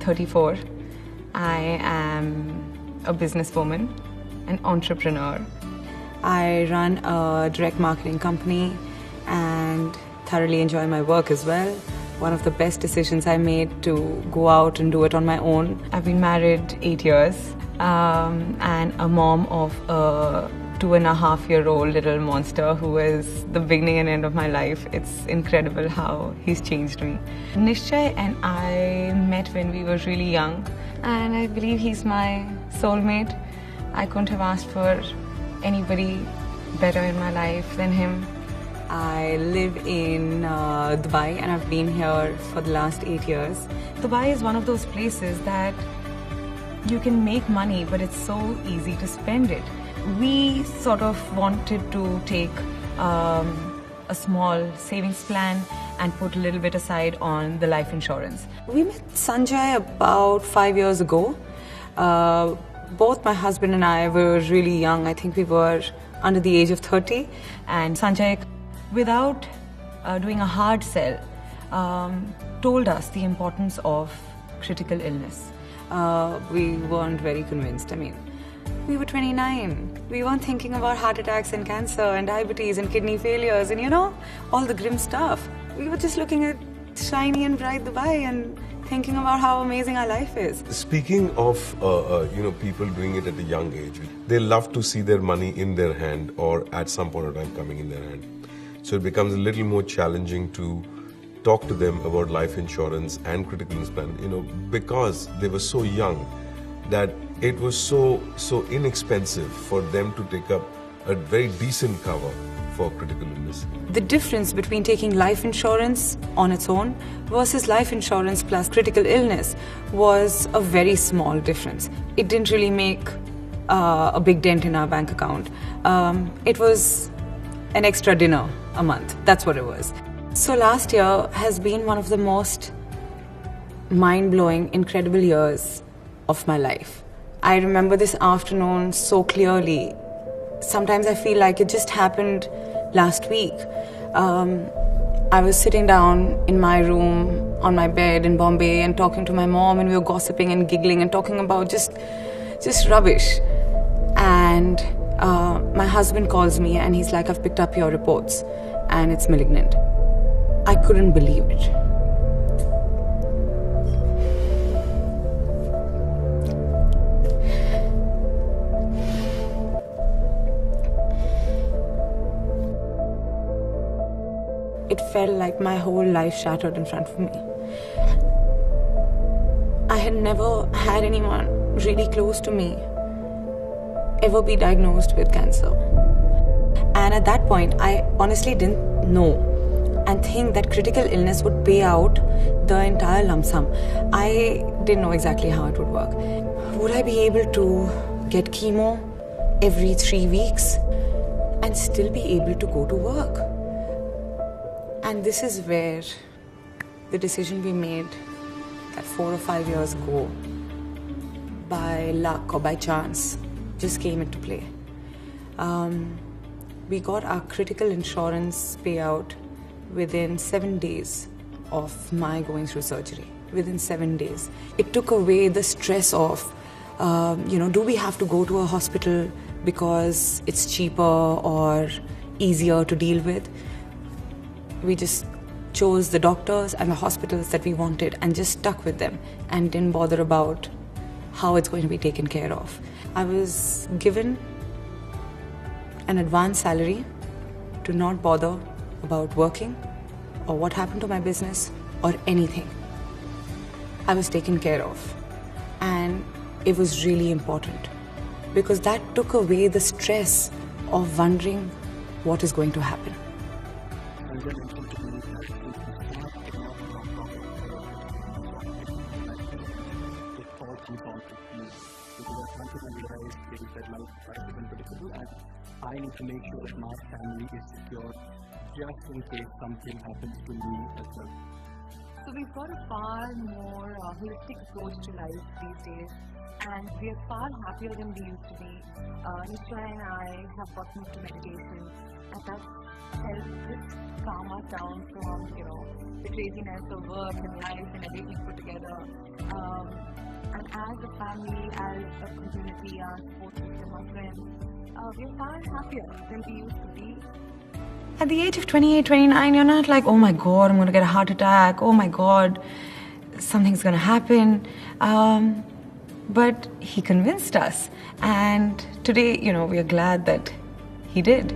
34. I am a businesswoman, an entrepreneur. I run a direct marketing company and thoroughly enjoy my work as well. One of the best decisions I made to go out and do it on my own. I've been married 8 years and a mom of a 2.5-year-old little monster who is the beginning and end of my life. It's incredible how he's changed me. Nishchay and I met when we were really young, and I believe he's my soulmate. I couldn't have asked for anybody better in my life than him. I live in Dubai and I've been here for the last 8 years. Dubai is one of those places that you can make money, but it's so easy to spend it. We sort of wanted to take a small savings plan and put a little bit aside on the life insurance. We met Sanjay about 5 years ago. Both my husband and I were really young. I think we were under the age of 30. And Sanjay, without doing a hard sell, told us the importance of critical illness. We weren't very convinced. I mean, we were 29. We weren't thinking about heart attacks and cancer and diabetes and kidney failures and, you know, all the grim stuff. We were just looking at shiny and bright Dubai and thinking about how amazing our life is. Speaking of, people doing it at a young age, they love to see their money in their hand or at some point of time coming in their hand. So it becomes a little more challenging to talk to them about life insurance and critical illness plan, because they were so young that it was so inexpensive for them to take up a very decent cover for critical illness. The difference between taking life insurance on its own versus life insurance plus critical illness was a very small difference. It didn't really make a big dent in our bank account. It was an extra dinner a month. That's what it was. So last year has been one of the most mind-blowing, incredible years of my life. I remember this afternoon so clearly. Sometimes I feel like it just happened last week. I was sitting down in my room on my bed in Bombay and talking to my mom, and we were gossiping and giggling and talking about just rubbish. And my husband calls me and he's like, "I've picked up your reports and it's malignant." I couldn't believe it. It felt like my whole life shattered in front of me. I had never had anyone really close to me ever be diagnosed with cancer. And at that point, I honestly didn't know and think that critical illness would pay out the entire lump sum. I didn't know exactly how it would work. Would I be able to get chemo every 3 weeks and still be able to go to work? And this is where the decision we made that 4 or 5 years ago, by luck or by chance, just came into play. We got our critical insurance payout within 7 days of my going through surgery. Within 7 days. It took away the stress of, do we have to go to a hospital because it's cheaper or easier to deal with? We just chose the doctors and the hospitals that we wanted and just stuck with them and didn't bother about how it's going to be taken care of. I was given an advance salary to not bother about working or what happened to my business or anything. I was taken care of, and it was really important because that took away the stress of wondering what is going to happen. I need to make sure that my family is secure just in case something happens to me as well. So we've got a far more holistic approach to life these days, and we are far happier than we used to be. Nishchay and I have gotten into meditation, and that helps just calm us down from, the craziness of work and life and everything put together. And as a family, as a community, our support system, our friends, we're far happier than we used to be. At the age of 28, 29, you're not like, oh my God, I'm going to get a heart attack. Oh my God, something's going to happen. But he convinced us. And today, we are glad that he did.